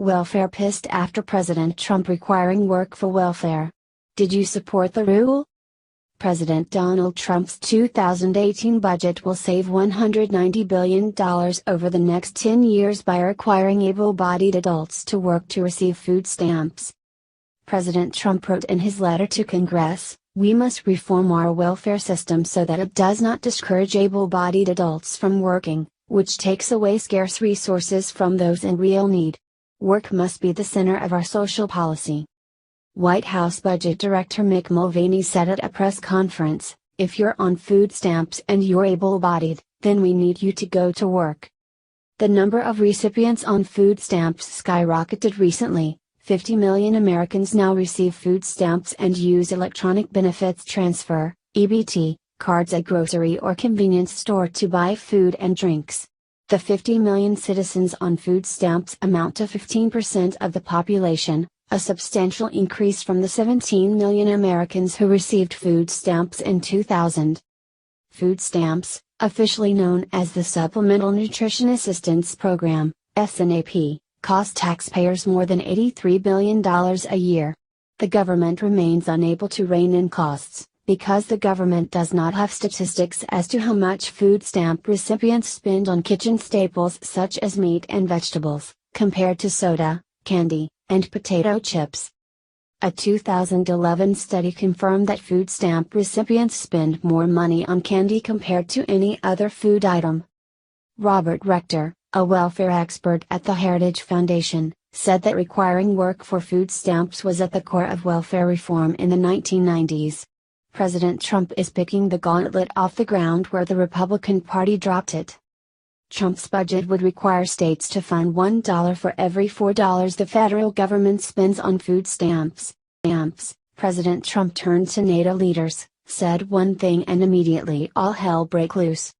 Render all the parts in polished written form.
Welfare pissed after President Trump requiring work for welfare. Did you support the rule? President Donald Trump's 2018 budget will save $190 billion over the next 10 years by requiring able-bodied adults to work to receive food stamps. President Trump wrote in his letter to Congress, "We must reform our welfare system so that it does not discourage able-bodied adults from working, which takes away scarce resources from those in real need. Work must be the center of our social policy." White House Budget Director Mick Mulvaney said at a press conference, "If you're on food stamps and you're able-bodied, then we need you to go to work." The number of recipients on food stamps skyrocketed recently. 50 million Americans now receive food stamps and use electronic benefits transfer, EBT, cards at grocery or convenience store to buy food and drinks. The 50 million citizens on food stamps amount to 15% of the population, a substantial increase from the 17 million Americans who received food stamps in 2000. Food stamps, officially known as the Supplemental Nutrition Assistance Program, SNAP, cost taxpayers more than $83 billion a year. The government remains unable to rein in costs, because the government does not have statistics as to how much food stamp recipients spend on kitchen staples such as meat and vegetables, compared to soda, candy, and potato chips. A 2011 study confirmed that food stamp recipients spend more money on candy compared to any other food item. Robert Rector, a welfare expert at the Heritage Foundation, said that requiring work for food stamps was at the core of welfare reform in the 1990s. President Trump is picking the gauntlet off the ground where the Republican Party dropped it. Trump's budget would require states to fund $1 for every $4 the federal government spends on food stamps. President Trump turned to NATO leaders, said one thing and immediately all hell broke loose.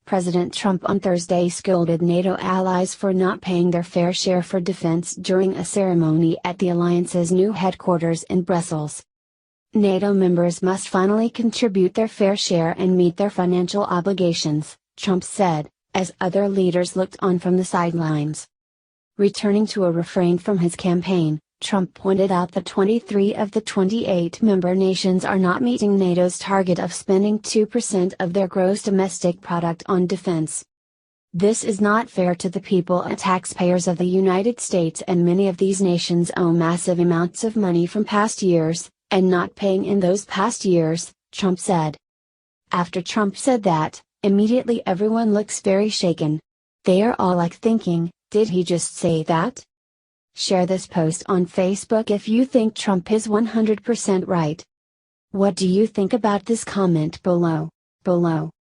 President Trump on Thursday scolded NATO allies for not paying their fair share for defense during a ceremony at the alliance's new headquarters in Brussels. NATO members must finally contribute their fair share and meet their financial obligations, Trump said, as other leaders looked on from the sidelines. Returning to a refrain from his campaign, Trump pointed out that 23 of the 28 member nations are not meeting NATO's target of spending 2% of their gross domestic product on defense. This is not fair to the people and taxpayers of the United States, and many of these nations owe massive amounts of money from past years, and not paying in those past years, Trump said. After Trump said that, immediately everyone looks very shaken. They are all like thinking, did he just say that? Share this post on Facebook if you think Trump is 100% right. What do you think about this? Comment below.